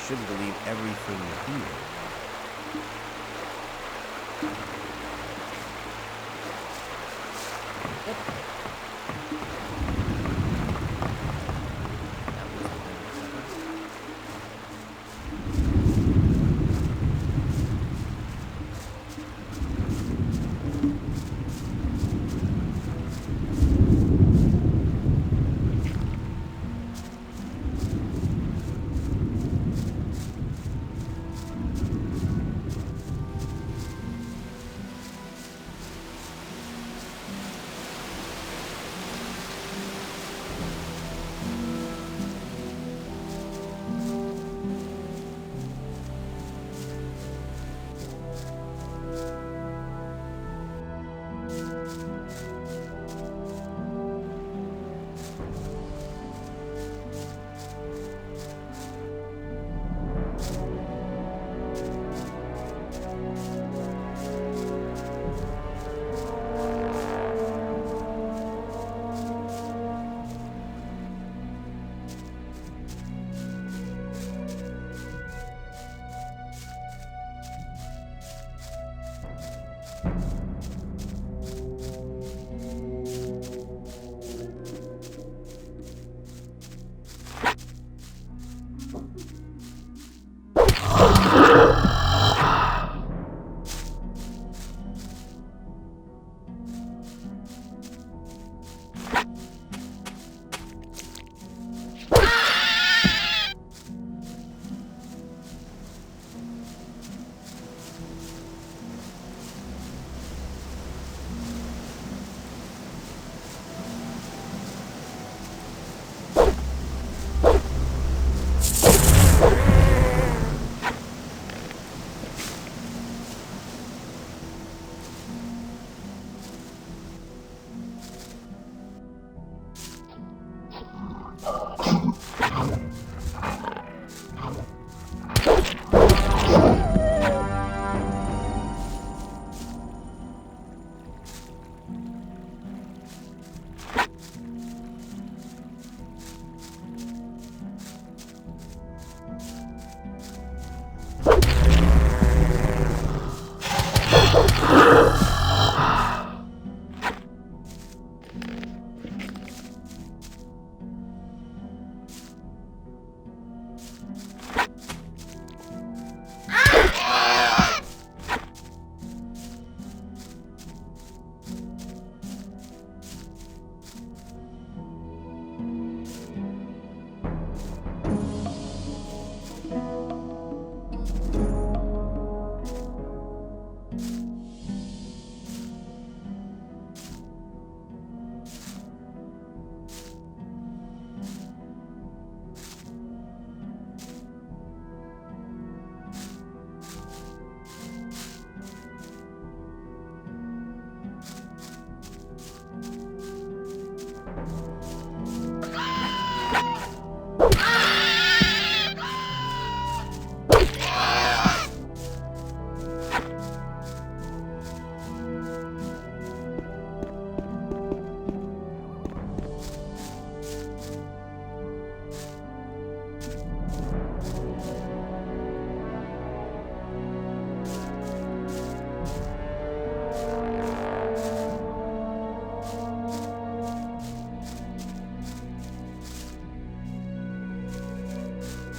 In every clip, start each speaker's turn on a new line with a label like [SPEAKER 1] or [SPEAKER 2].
[SPEAKER 1] shouldn't believe everything you hear.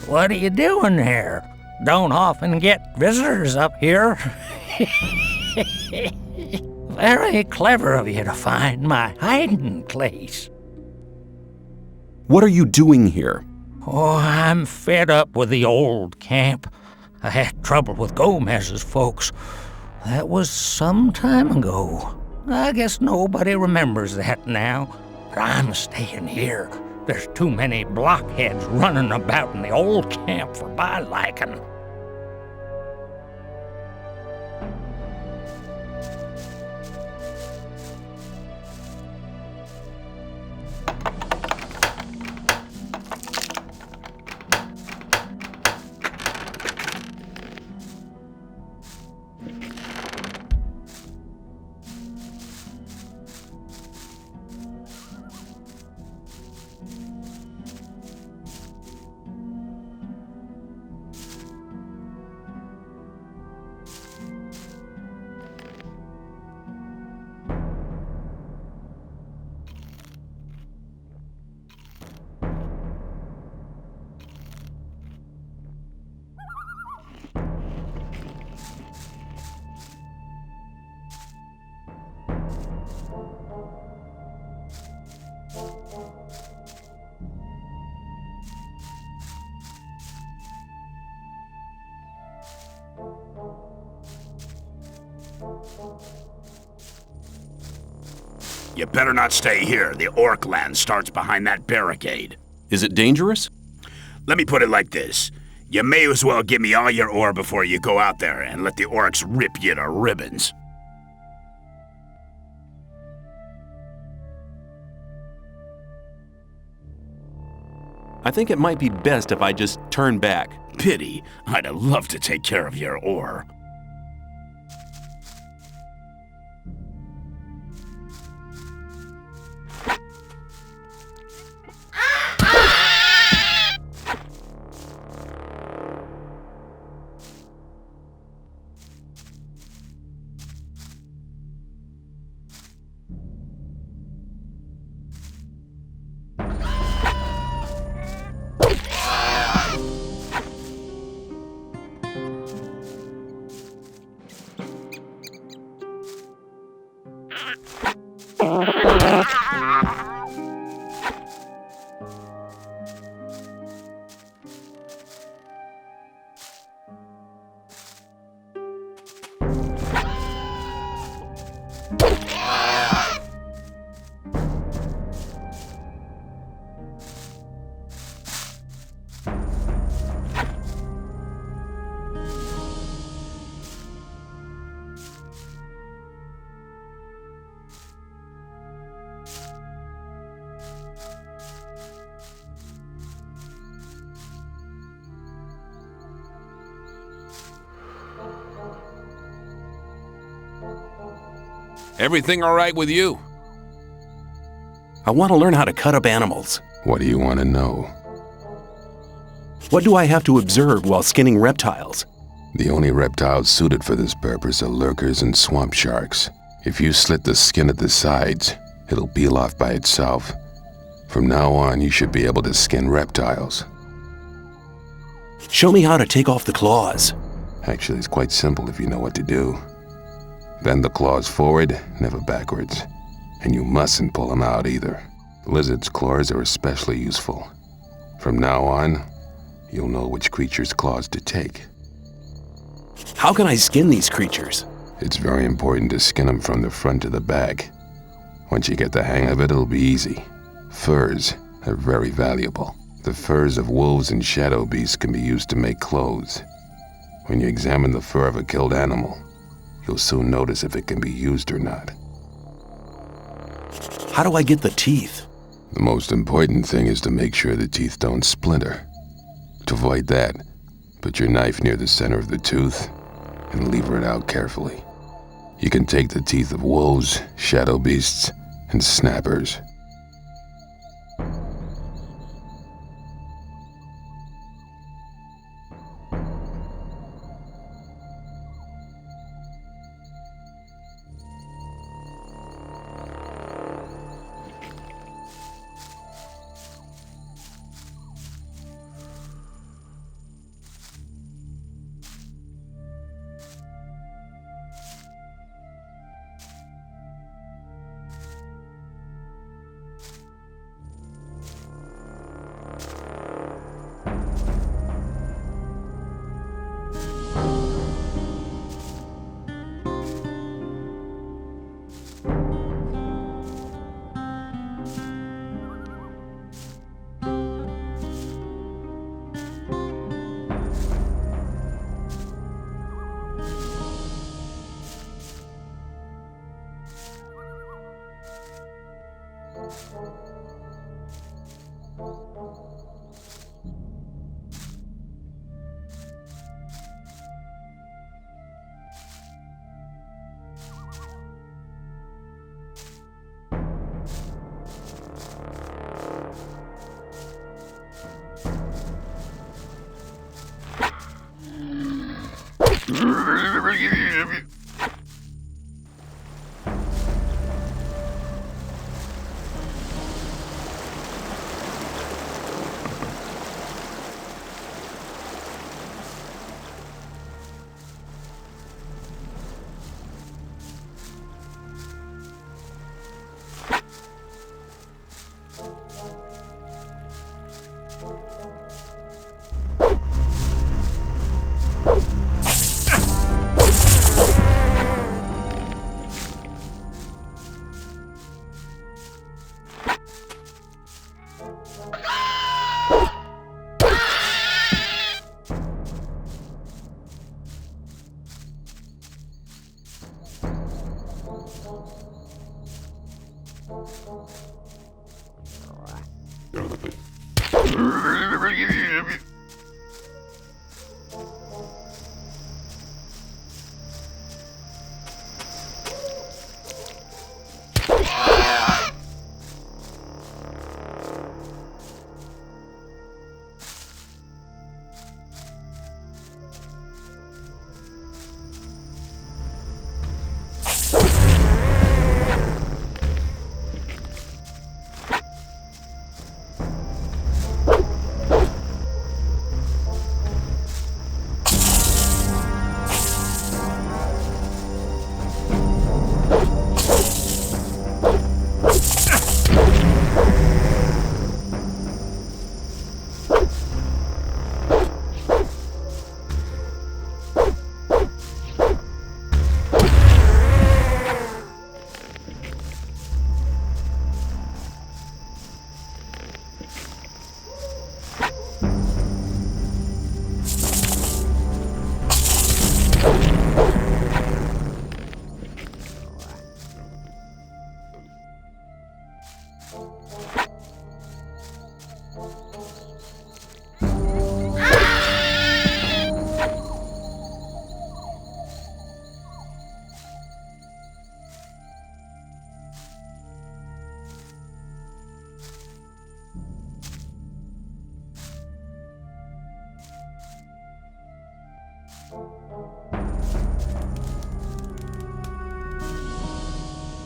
[SPEAKER 2] What are you doing here? Don't often get visitors up here. Very clever of you to find my hiding place.
[SPEAKER 3] What are you doing here?
[SPEAKER 2] Oh, I'm fed up with the old camp. I had trouble with Gomez's folks. That was some time ago. I guess nobody remembers that now. But I'm staying here. There's too many blockheads running about in the old camp for my liking.
[SPEAKER 4] You better not stay here. The orc land starts behind that barricade.
[SPEAKER 3] Is it dangerous?
[SPEAKER 4] Let me put it like this. You may as well give me all your ore before you go out there and let the orcs rip you to ribbons.
[SPEAKER 3] I think it might be best if I just turn back.
[SPEAKER 4] Pity. I'd have loved to take care of your ore.
[SPEAKER 5] Everything all right with you?
[SPEAKER 3] I want to learn how to cut up animals.
[SPEAKER 5] What do you want to know?
[SPEAKER 3] What do I have to observe while skinning reptiles?
[SPEAKER 5] The only reptiles suited for this purpose are lurkers and swamp sharks. If you slit the skin at the sides, it'll peel off by itself. From now on, you should be able to skin reptiles.
[SPEAKER 3] Show me how to take off the claws.
[SPEAKER 5] Actually, it's quite simple if you know what to do. Bend the claws forward, never backwards. And you mustn't pull them out either. Lizards' claws are especially useful. From now on, you'll know which creature's claws to take.
[SPEAKER 3] How can I skin these creatures?
[SPEAKER 5] It's very important to skin them from the front to the back. Once you get the hang of it, it'll be easy. Furs are very valuable. The furs of wolves and shadow beasts can be used to make clothes. When you examine the fur of a killed animal, you'll soon notice if it can be used or not.
[SPEAKER 3] How do I get the teeth?
[SPEAKER 5] The most important thing is to make sure the teeth don't splinter. To avoid that, put your knife near the center of the tooth and lever it out carefully. You can take the teeth of wolves, shadow beasts, and snappers.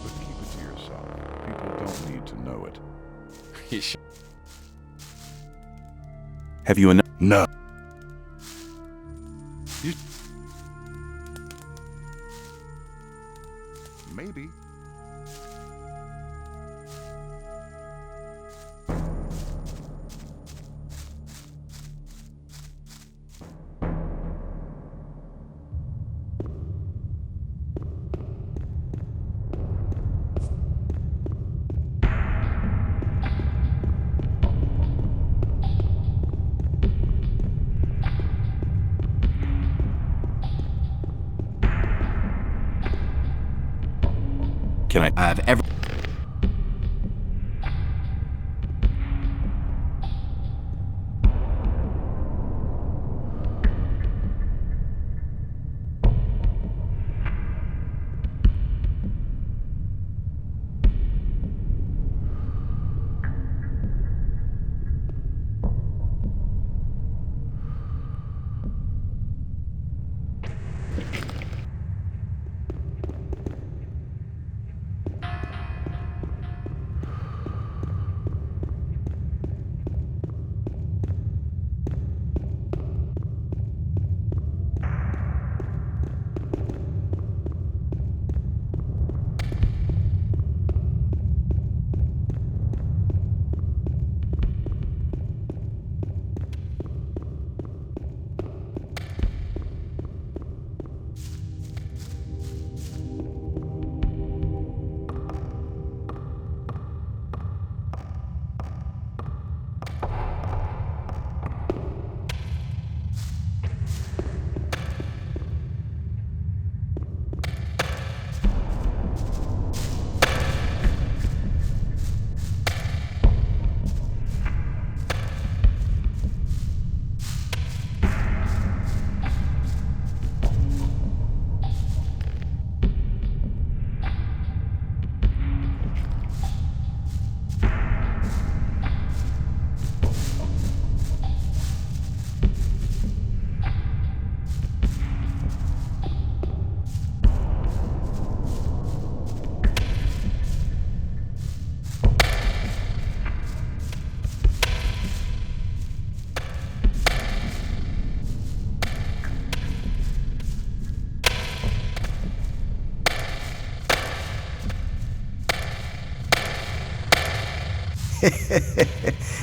[SPEAKER 6] But keep it to yourself. People don't need to know it.
[SPEAKER 3] Have you enough?
[SPEAKER 4] No.
[SPEAKER 6] Maybe.
[SPEAKER 3] Can I have every...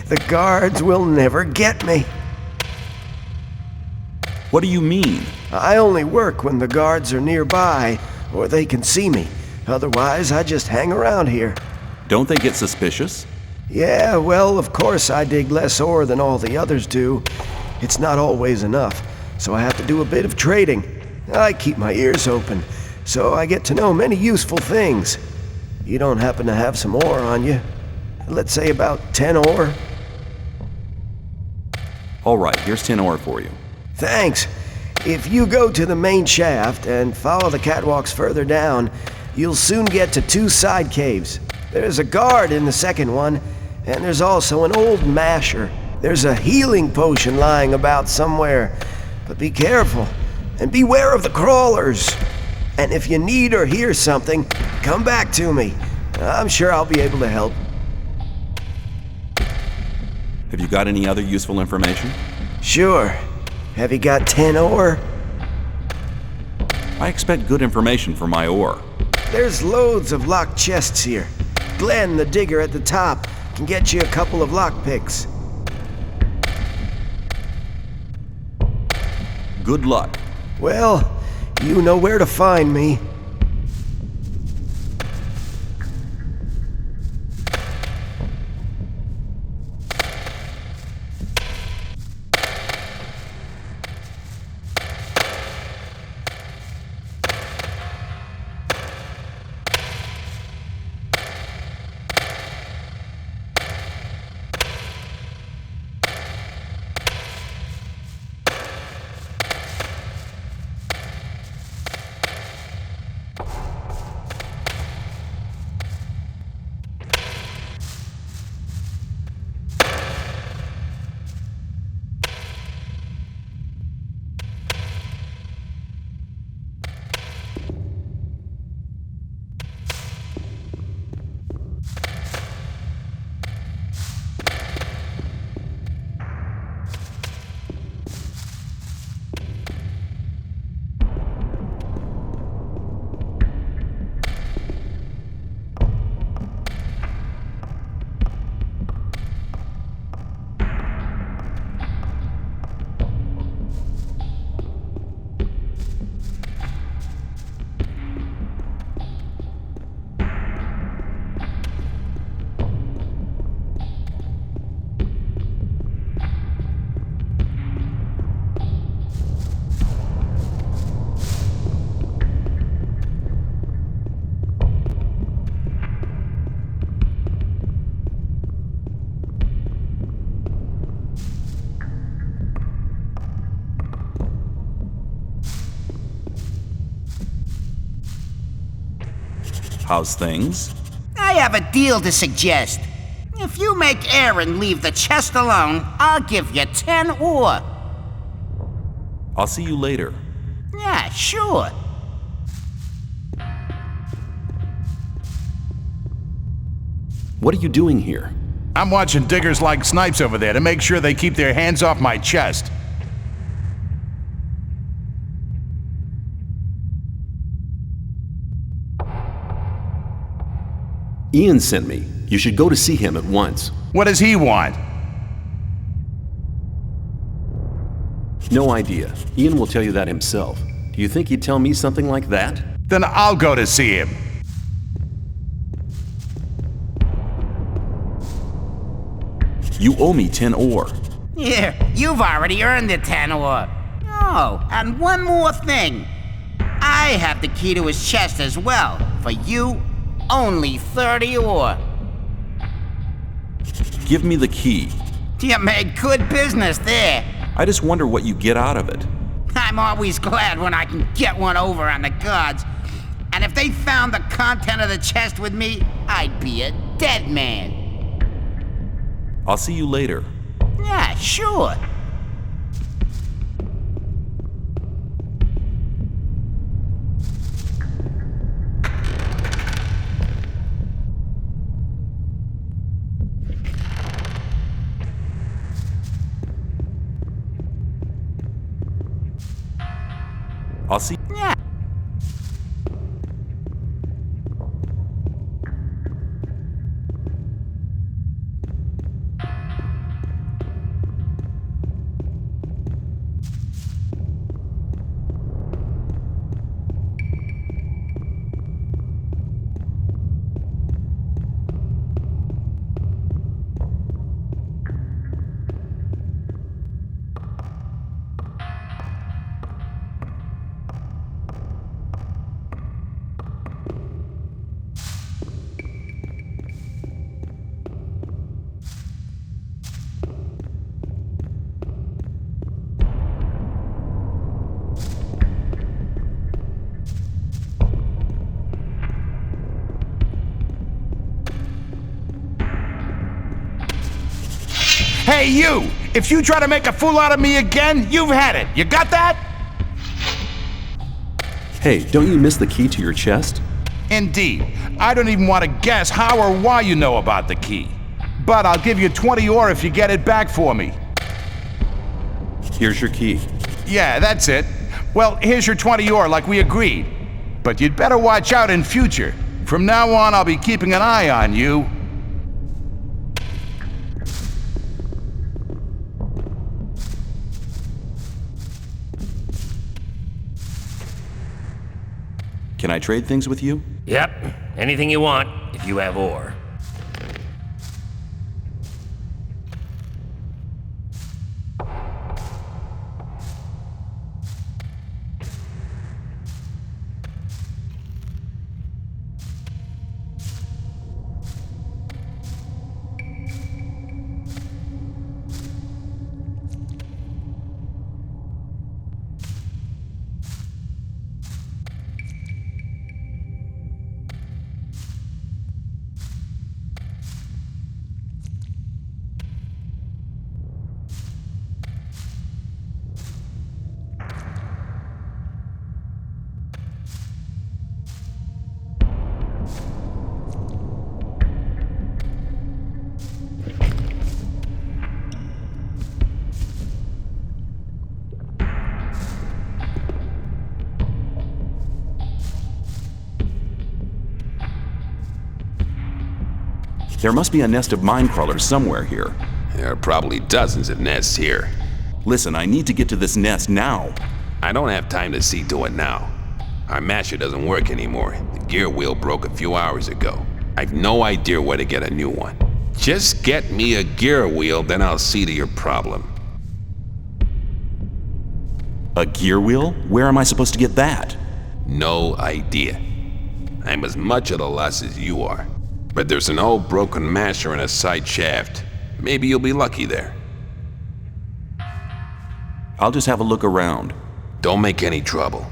[SPEAKER 7] The guards will never get me.
[SPEAKER 3] What do you mean?
[SPEAKER 7] I only work when the guards are nearby, or they can see me. Otherwise, I just hang around here.
[SPEAKER 3] Don't they get suspicious?
[SPEAKER 7] Yeah, well, of course I dig less ore than all the others do. It's not always enough, so I have to do a bit of trading. I keep my ears open, so I get to know many useful things. You don't happen to have some ore on you? Let's say about 10 ore?
[SPEAKER 8] All right, here's 10 ore for you.
[SPEAKER 7] Thanks. If you go to the main shaft and follow the catwalks further down, you'll soon get to 2 side caves. There's a guard in the second one, and there's also an old masher. There's a healing potion lying about somewhere, but be careful, and beware of the crawlers. And if you need or hear something, come back to me. I'm sure I'll be able to help.
[SPEAKER 8] Have you got any other useful information?
[SPEAKER 7] Sure. Have you got 10 ore?
[SPEAKER 8] I expect good information for my ore.
[SPEAKER 7] There's loads of locked chests here. Glenn, the digger at the top, can get you a couple of lockpicks.
[SPEAKER 8] Good luck.
[SPEAKER 7] Well, you know where to find me.
[SPEAKER 8] How's things?
[SPEAKER 9] I have a deal to suggest. If you make Aaron leave the chest alone, I'll give you 10 ore.
[SPEAKER 8] I'll see you later.
[SPEAKER 9] Yeah, sure.
[SPEAKER 3] What are you doing here?
[SPEAKER 4] I'm watching diggers like snipes over there to make sure they keep their hands off my chest.
[SPEAKER 3] Ian sent me. You should go to see him at once.
[SPEAKER 4] What does he want?
[SPEAKER 3] No idea. Ian will tell you that himself. Do you think he'd tell me something like that?
[SPEAKER 4] Then I'll go to see him.
[SPEAKER 8] You owe me 10 ore.
[SPEAKER 9] Here, you've already earned the 10 ore. Oh, and one more thing. I have the key to his chest as well. For you, only 30 ore.
[SPEAKER 8] Give me the key.
[SPEAKER 9] You made good business there.
[SPEAKER 8] I just wonder what you get out of it.
[SPEAKER 9] I'm always glad when I can get one over on the gods. And if they found the content of the chest with me, I'd be a dead man.
[SPEAKER 8] I'll see you later.
[SPEAKER 9] Yeah, sure.
[SPEAKER 8] I'll see.
[SPEAKER 9] Yeah.
[SPEAKER 10] Hey, you! If you try to make a fool out of me again, you've had it. You got that?
[SPEAKER 3] Hey, don't you miss the key to your chest?
[SPEAKER 10] Indeed. I don't even want to guess how or why you know about the key. But I'll give you 20 ore if you get it back for me.
[SPEAKER 3] Here's your key.
[SPEAKER 10] Yeah, that's it. Well, here's your 20 ore like we agreed. But you'd better watch out in future. From now on, I'll be keeping an eye on you.
[SPEAKER 8] Can I trade things with you?
[SPEAKER 11] Yep. Anything you want, if you have ore.
[SPEAKER 8] There must be a nest of Minecrawlers somewhere here.
[SPEAKER 5] There are probably dozens of nests here.
[SPEAKER 8] Listen, I need to get to this nest now.
[SPEAKER 5] I don't have time to see to it now. Our masher doesn't work anymore. The gear wheel broke a few hours ago. I've no idea where to get a new one. Just get me a gear wheel, then I'll see to your problem.
[SPEAKER 8] A gear wheel? Where am I supposed to get that?
[SPEAKER 5] No idea. I'm as much at a loss as you are. But there's an old broken masher in a side shaft. Maybe you'll be lucky there.
[SPEAKER 8] I'll just have a look around.
[SPEAKER 5] Don't make any trouble.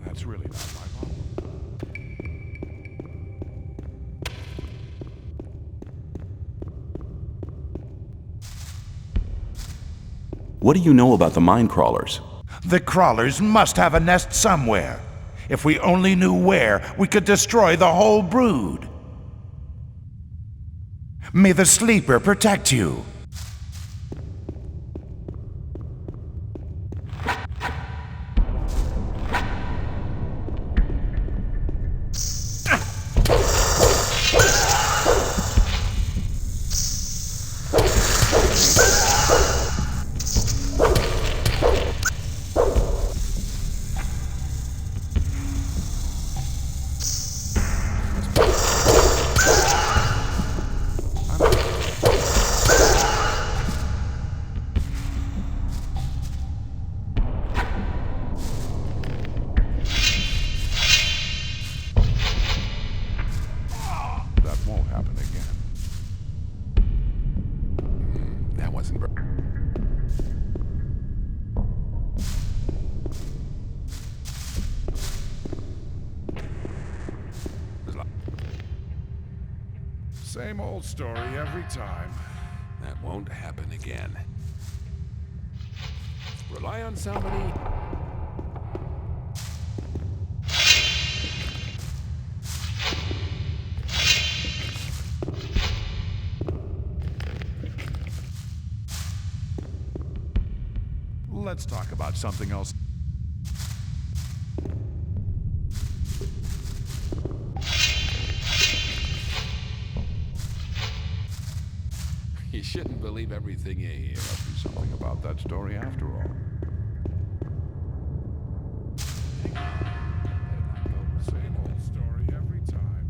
[SPEAKER 6] That's really not my problem.
[SPEAKER 8] What do you know about the Minecrawlers?
[SPEAKER 10] The crawlers must have a nest somewhere. If we only knew where, we could destroy the whole brood. May the sleeper protect you.
[SPEAKER 6] Same old story every time.
[SPEAKER 5] That won't happen again. Rely on somebody.
[SPEAKER 6] Let's talk about something else.
[SPEAKER 5] You shouldn't believe everything you hear.
[SPEAKER 6] Must be something about that story after all. Same old story every time.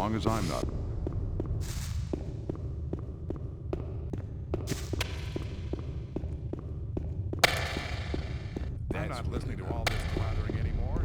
[SPEAKER 6] long as I'm not. I'm not listening to all this blathering anymore.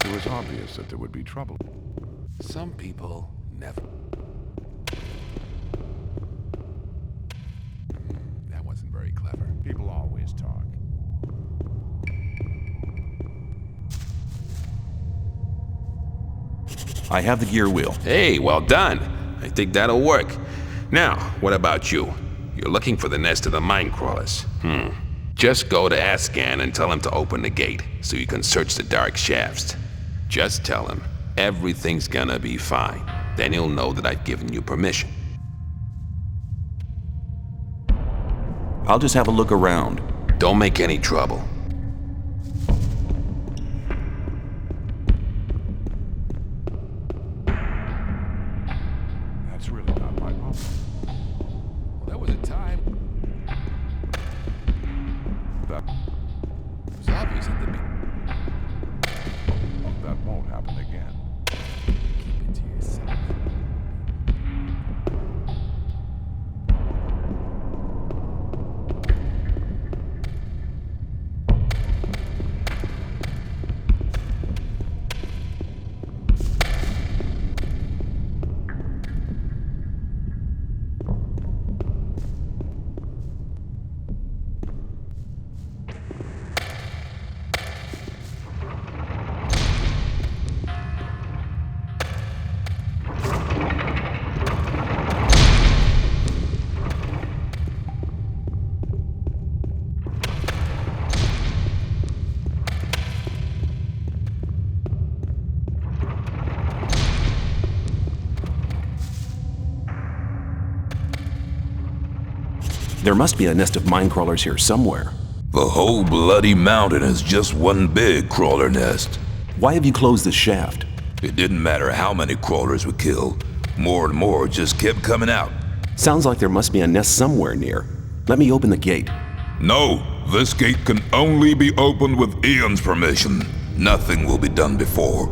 [SPEAKER 6] It was obvious that there would be trouble.
[SPEAKER 5] Some people never.
[SPEAKER 6] That wasn't very clever. People always talk.
[SPEAKER 8] I have the gear wheel.
[SPEAKER 5] Hey, well done. I think that'll work. Now, what about you? You're looking for the nest of the Minecrawlers. Just go to Ahsgan and tell him to open the gate so you can search the dark shafts. Just tell him everything's gonna be fine. Then he'll know that I've given you permission.
[SPEAKER 8] I'll just have a look around.
[SPEAKER 5] Don't make any trouble.
[SPEAKER 3] There must be a nest of Minecrawlers here somewhere.
[SPEAKER 12] The whole bloody mountain is just one big crawler nest.
[SPEAKER 3] Why have you closed this shaft?
[SPEAKER 12] It didn't matter how many crawlers we killed. More and more just kept coming out.
[SPEAKER 3] Sounds like there must be a nest somewhere near. Let me open the gate.
[SPEAKER 12] No, this gate can only be opened with Ian's permission. Nothing will be done before.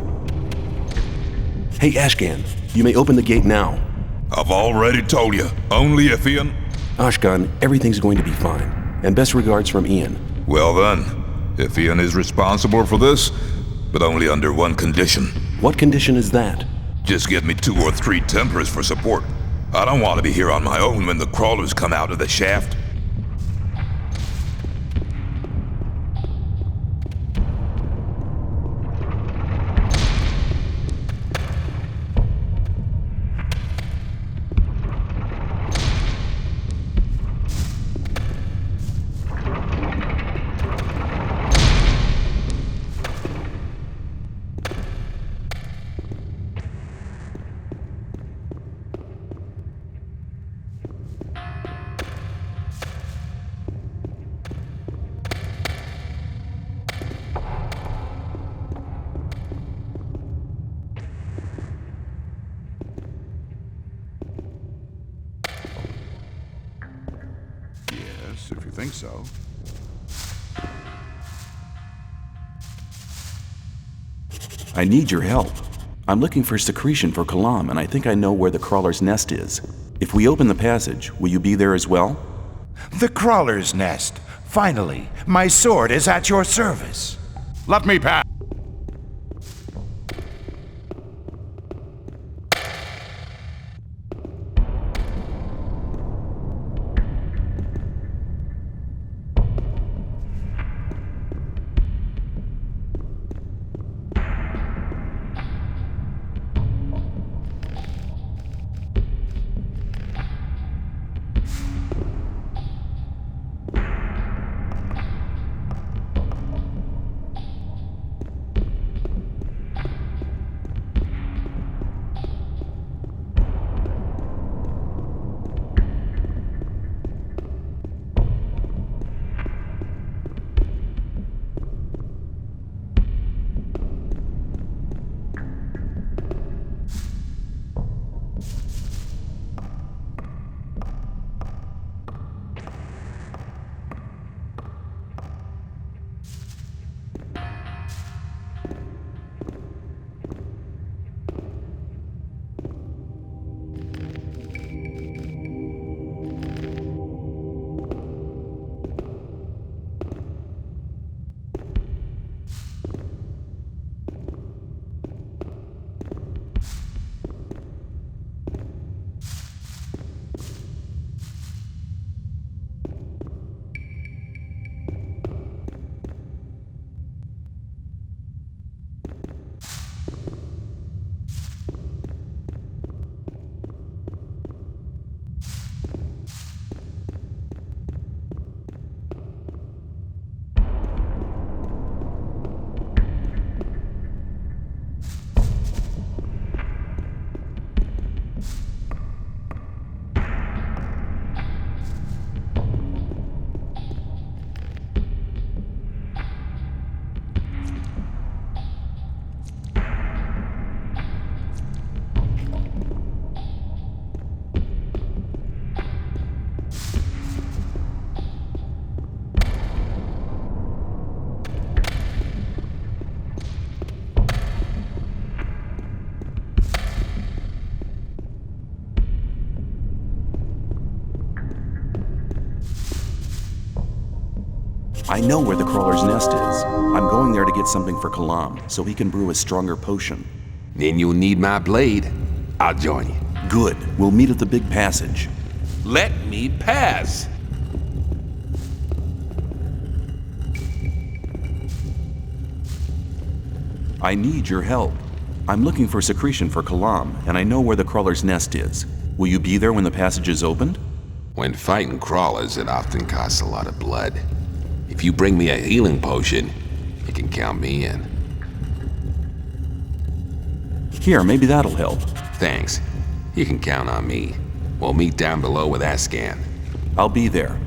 [SPEAKER 3] Hey, Ashgan, you may open the gate now.
[SPEAKER 12] I've already told you, only if Ian...
[SPEAKER 3] Ashgan, everything's going to be fine. And best regards from Ian.
[SPEAKER 12] Well then, if Ian is responsible for this, but only under one condition.
[SPEAKER 3] What condition is that?
[SPEAKER 12] Just get me 2 or 3 Templars for support. I don't want to be here on my own when the crawlers come out of the shaft.
[SPEAKER 6] If you think so.
[SPEAKER 8] I need your help. I'm looking for secretion for Kalom, and I think I know where the crawler's nest is. If we open the passage, will you be there as well?
[SPEAKER 10] The crawler's nest. Finally, my sword is at your service. Let me pass.
[SPEAKER 8] I know where the crawler's nest is. I'm going there to get something for Kalom, so he can brew a stronger potion.
[SPEAKER 5] Then you'll need my blade. I'll join you.
[SPEAKER 8] Good. We'll meet at the big passage.
[SPEAKER 12] Let me pass.
[SPEAKER 8] I need your help. I'm looking for secretion for Kalom, and I know where the crawler's nest is. Will you be there when the passage is opened?
[SPEAKER 5] When fighting crawlers, it often costs a lot of blood. If you bring me a healing potion, you can count me in.
[SPEAKER 8] Here, maybe that'll help.
[SPEAKER 5] Thanks. You can count on me. We'll meet down below with Ahsgan.
[SPEAKER 8] I'll be there.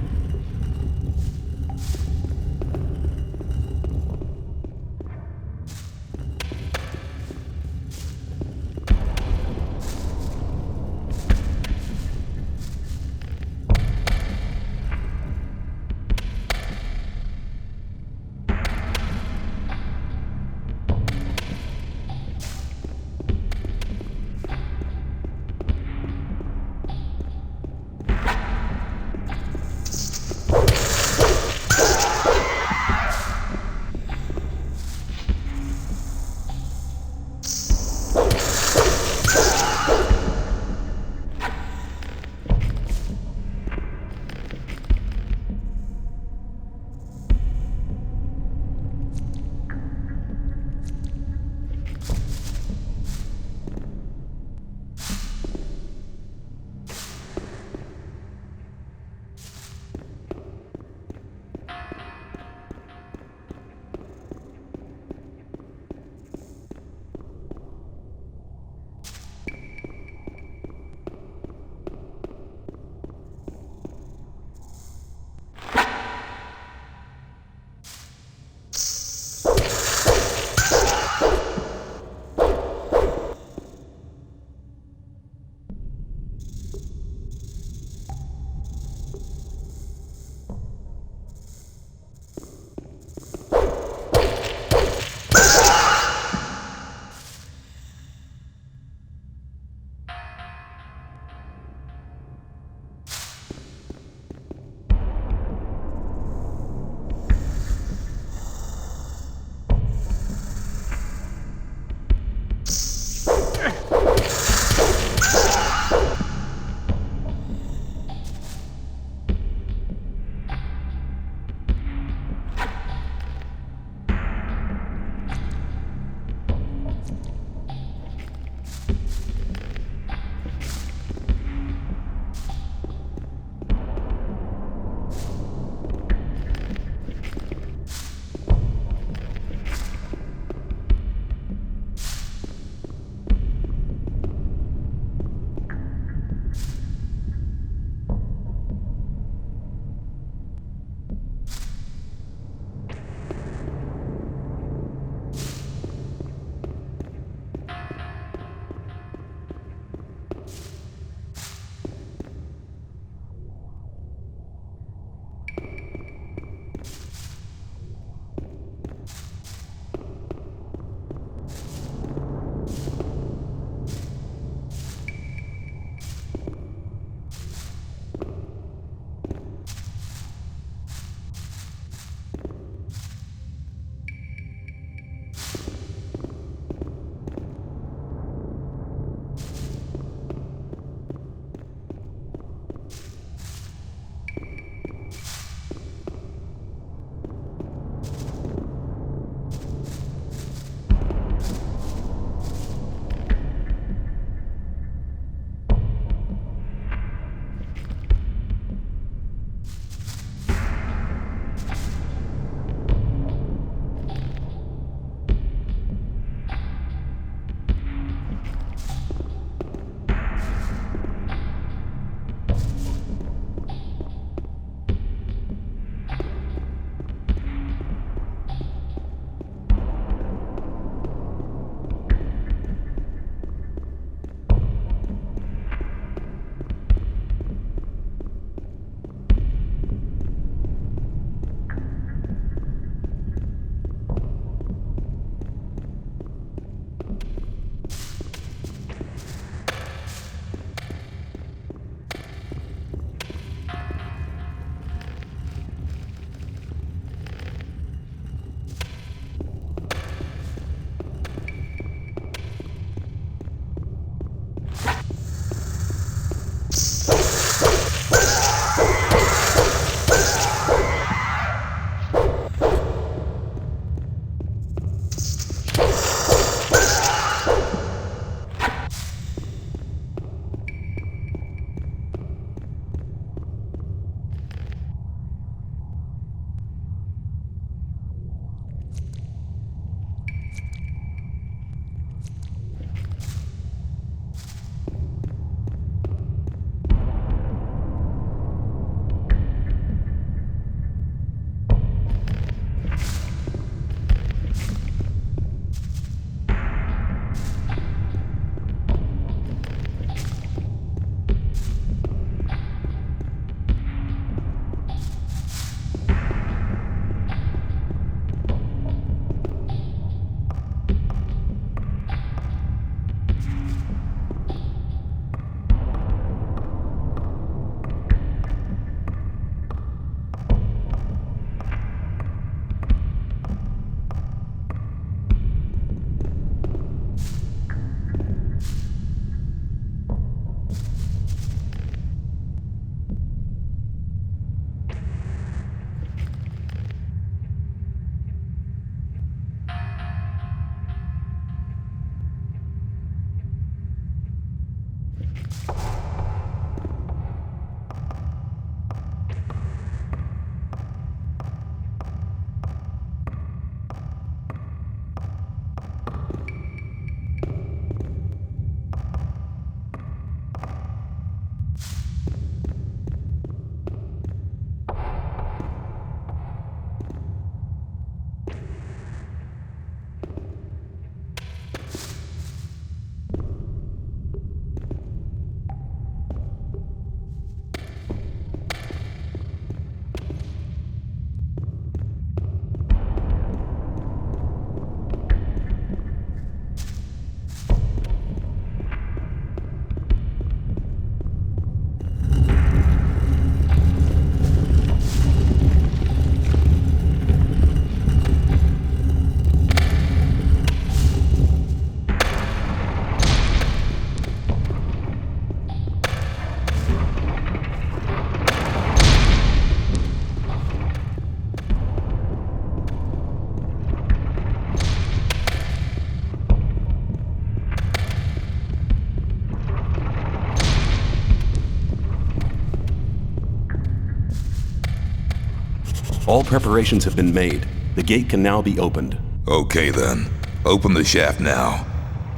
[SPEAKER 3] All preparations have been made. The gate can now be opened.
[SPEAKER 12] Okay then. Open the shaft now.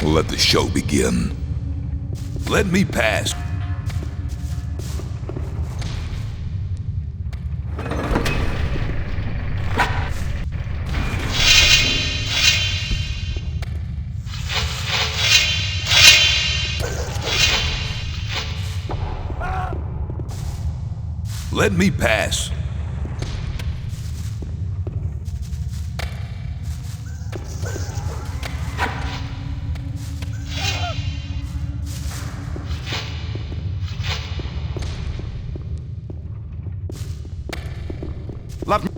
[SPEAKER 12] Let the show begin. Let me pass. Let me pass.
[SPEAKER 10] Let me...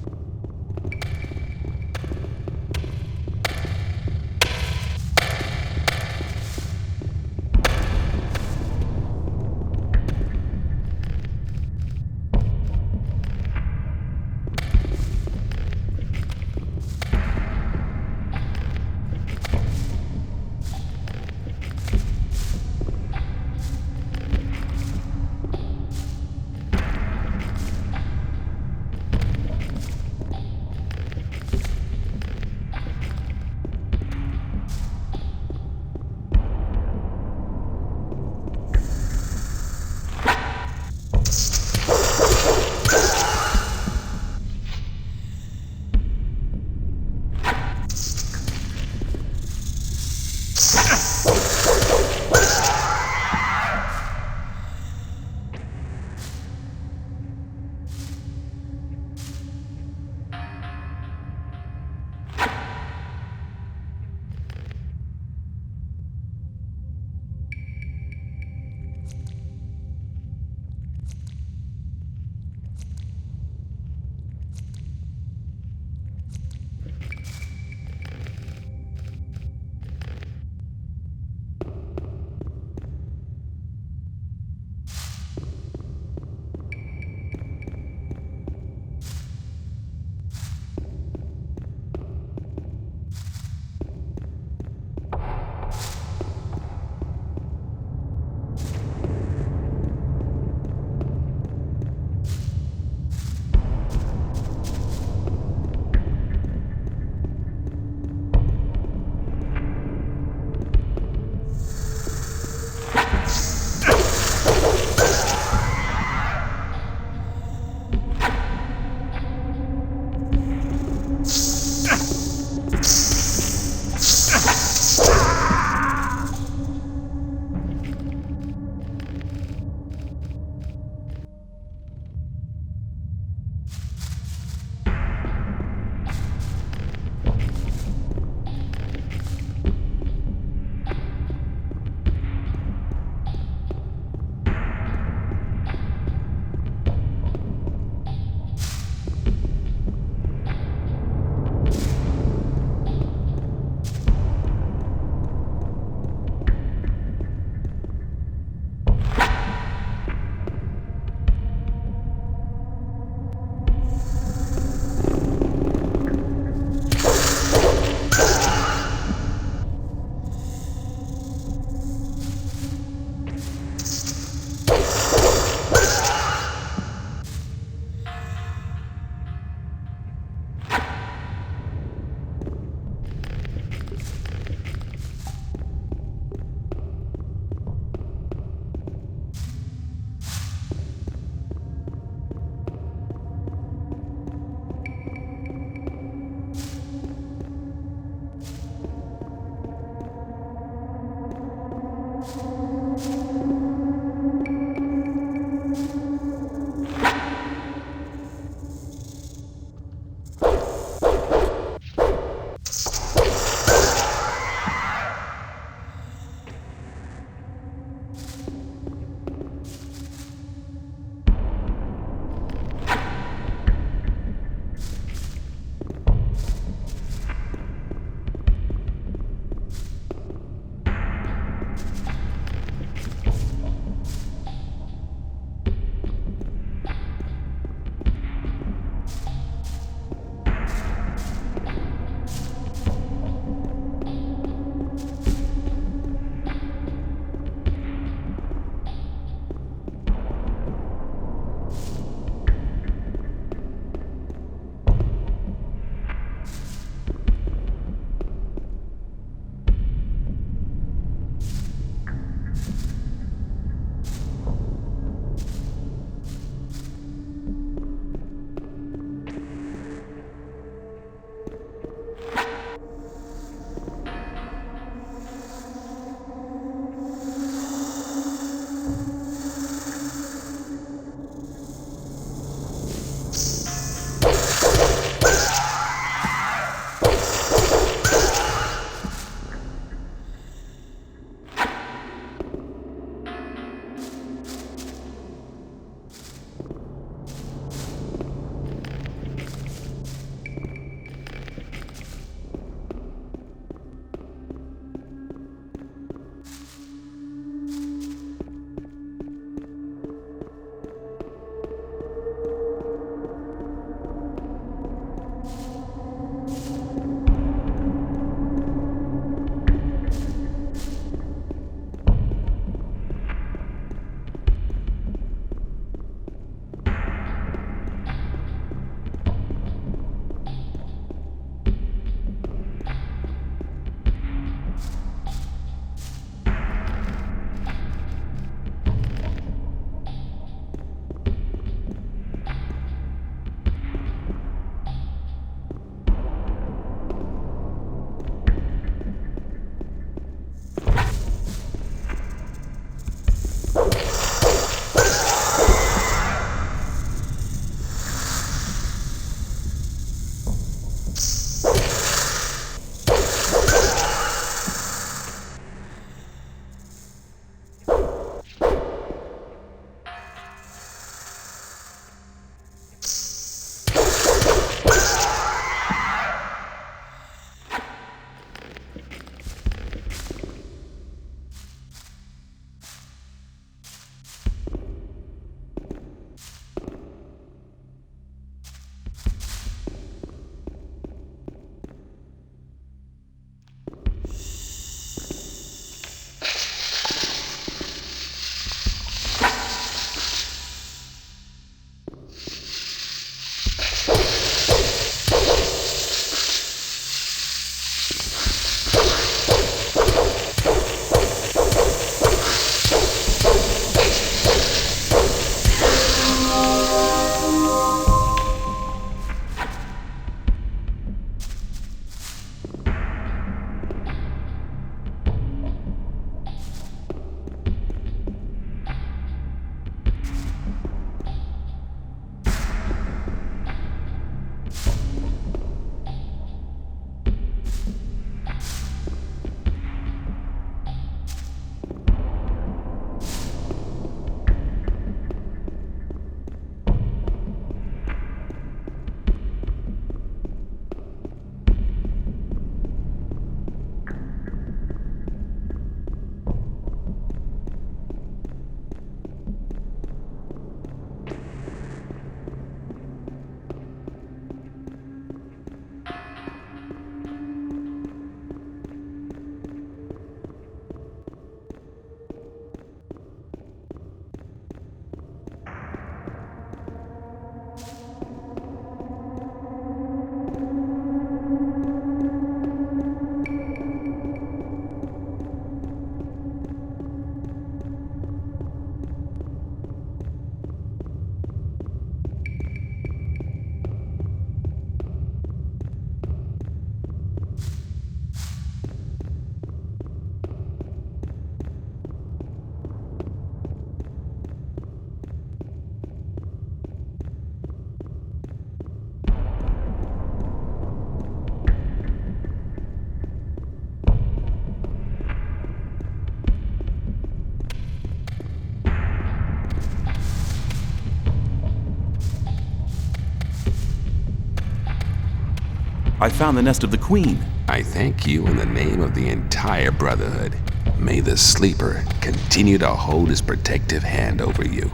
[SPEAKER 8] I found the nest of the queen.
[SPEAKER 5] I thank you in the name of the entire Brotherhood. May the Sleeper continue to hold his protective hand over you.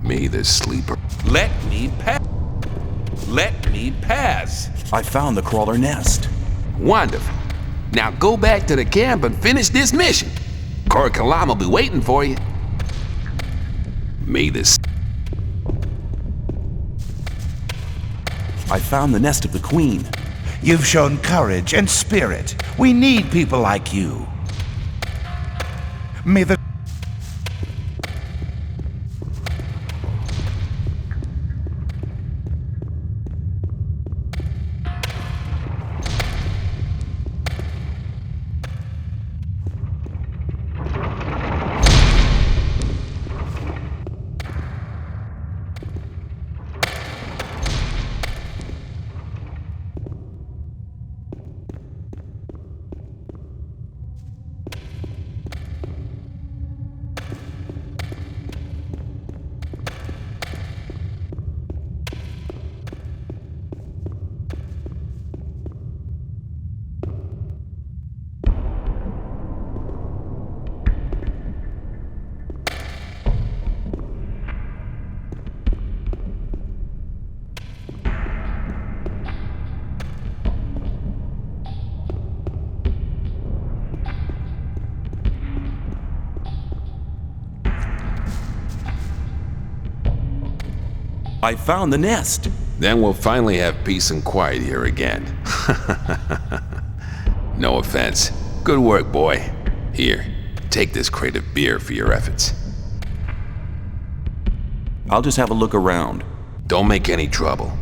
[SPEAKER 5] May the Sleeper...
[SPEAKER 10] Let me pass. Let me pass.
[SPEAKER 8] I found the crawler nest.
[SPEAKER 5] Wonderful. Now go back to the camp and finish this mission. Cor Kalom will be waiting for you. May this...
[SPEAKER 8] I found the nest of the queen.
[SPEAKER 10] You've shown courage and spirit. We need people like you. May the...
[SPEAKER 8] I found the nest.
[SPEAKER 5] Then we'll finally have peace and quiet here again. No offense. Good work, boy. Here, take this crate of beer for your efforts.
[SPEAKER 8] I'll just have a look around.
[SPEAKER 5] Don't make any trouble.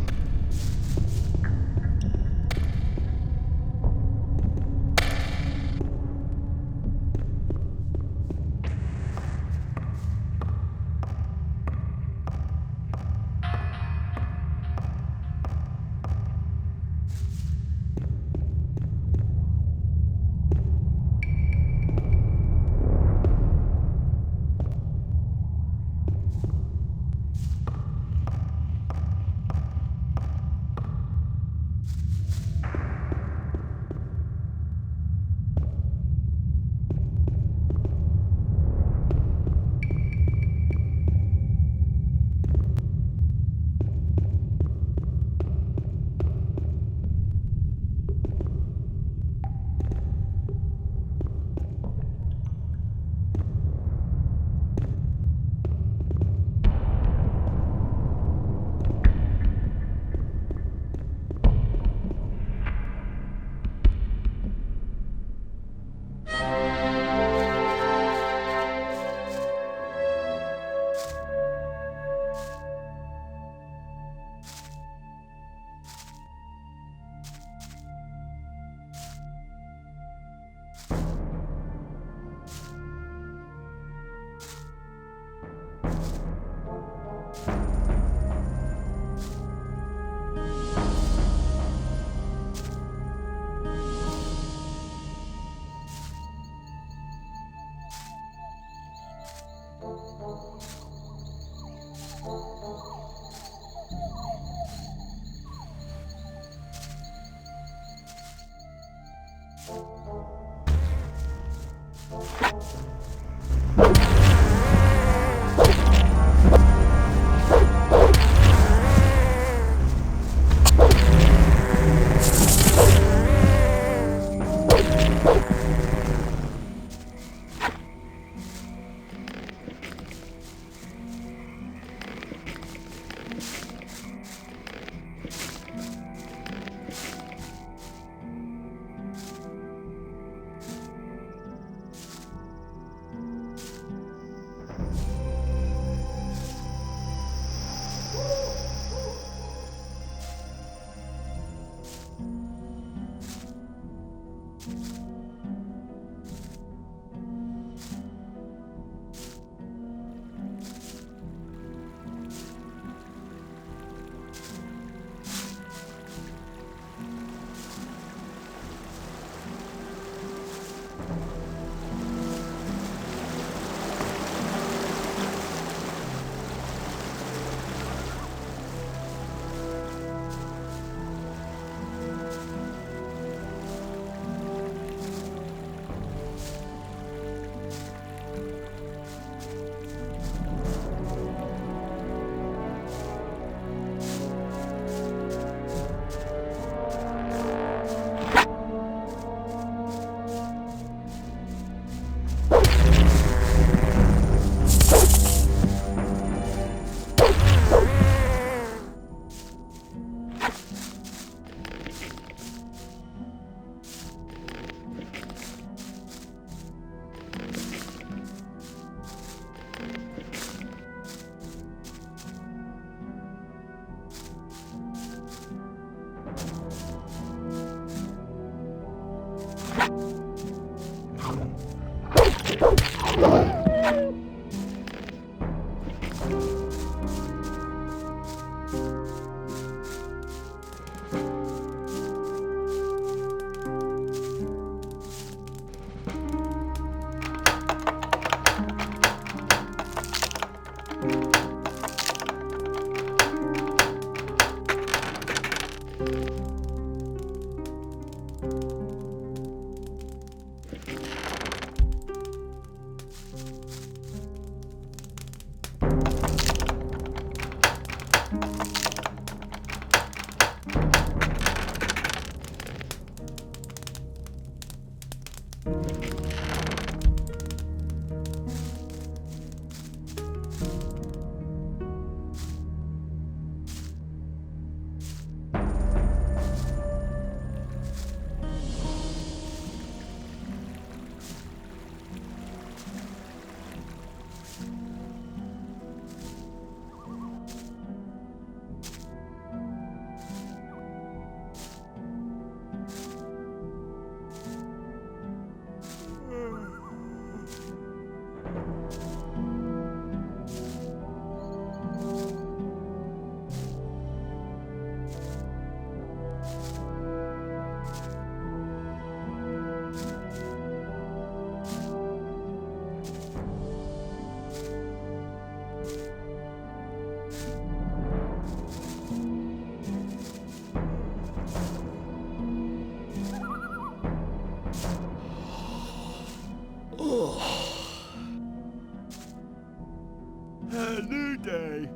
[SPEAKER 13] A new day,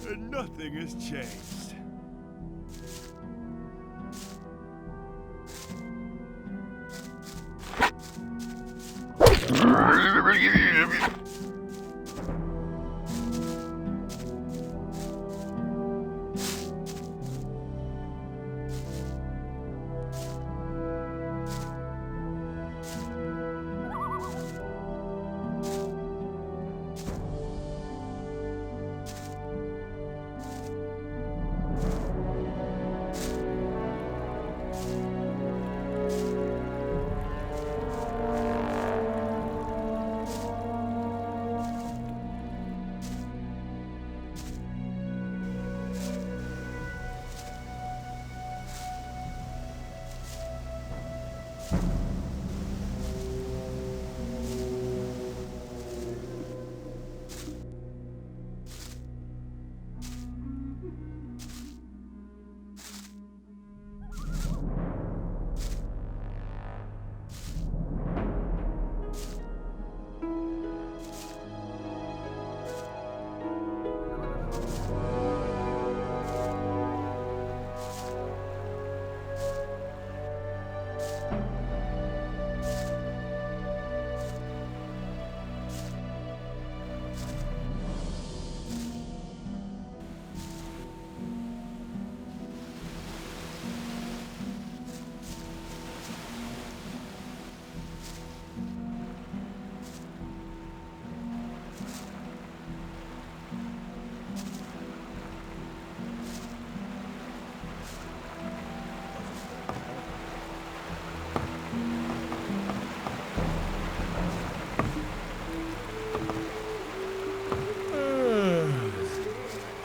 [SPEAKER 13] and nothing has changed.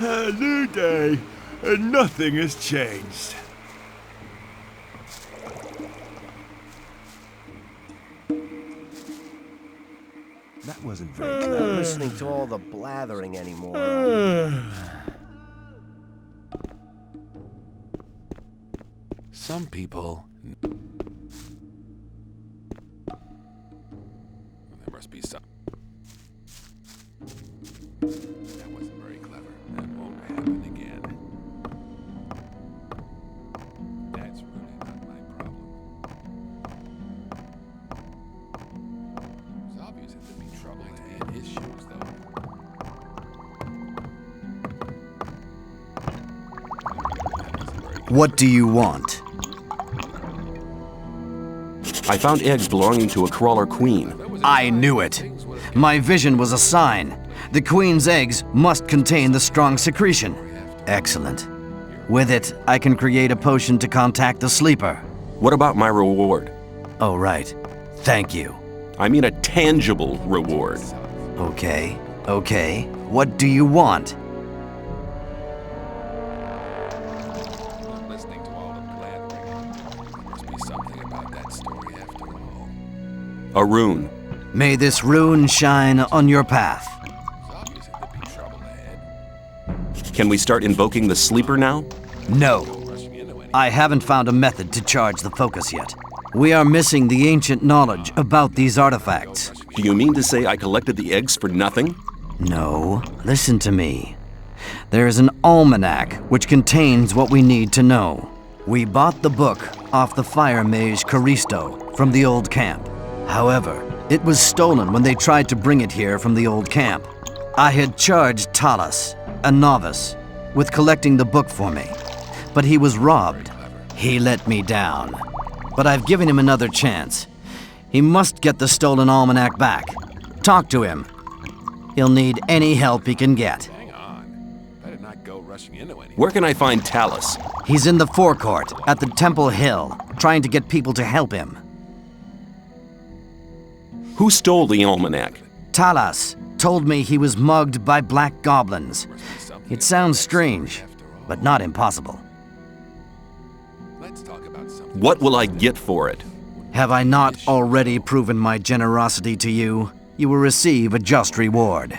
[SPEAKER 13] A new day, and nothing has changed.
[SPEAKER 1] That wasn't very clever.
[SPEAKER 7] Not listening to all the blathering anymore.
[SPEAKER 5] Some people... There must be some... That wasn't very clever. That won't happen again. That's really not my problem. It's obvious that there'd be trouble in his shoes, though.
[SPEAKER 14] What do you want?
[SPEAKER 3] I found eggs belonging to a crawler queen.
[SPEAKER 14] I knew it. My vision was a sign. The queen's eggs must contain the strong secretion. Excellent. With it, I can create a potion to contact the sleeper.
[SPEAKER 3] What about my reward?
[SPEAKER 14] Oh, right. Thank you.
[SPEAKER 3] I mean a tangible reward.
[SPEAKER 14] Okay, okay. What do you want?
[SPEAKER 3] A rune.
[SPEAKER 14] May this rune shine on your path.
[SPEAKER 3] Can we start invoking the sleeper now?
[SPEAKER 14] No. I haven't found a method to charge the focus yet. We are missing the ancient knowledge about these artifacts.
[SPEAKER 3] Do you mean to say I collected the eggs for nothing?
[SPEAKER 14] No. Listen to me. There is an almanac which contains what we need to know. We bought the book off the fire mage Caristo from the old camp. However, it was stolen when they tried to bring it here from the old camp. I had charged Talas, a novice, with collecting the book for me, but he was robbed. He let me down, but I've given him another chance. He must get the stolen almanac back. Talk to him. He'll need any help he can get.
[SPEAKER 3] Where can I find Talas?
[SPEAKER 14] He's in the forecourt at the Temple Hill, trying to get people to help him.
[SPEAKER 3] Who stole the almanac?
[SPEAKER 14] Talas told me he was mugged by black goblins. It sounds strange, but not impossible.
[SPEAKER 3] What will I get for it?
[SPEAKER 14] Have I not already proven my generosity to you? You will receive a just reward.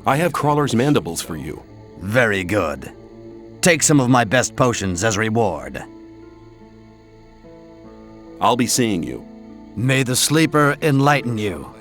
[SPEAKER 3] I have Crawler's mandibles for you.
[SPEAKER 14] Very good. Take some of my best potions as reward.
[SPEAKER 3] I'll be seeing you.
[SPEAKER 14] May the sleeper enlighten you.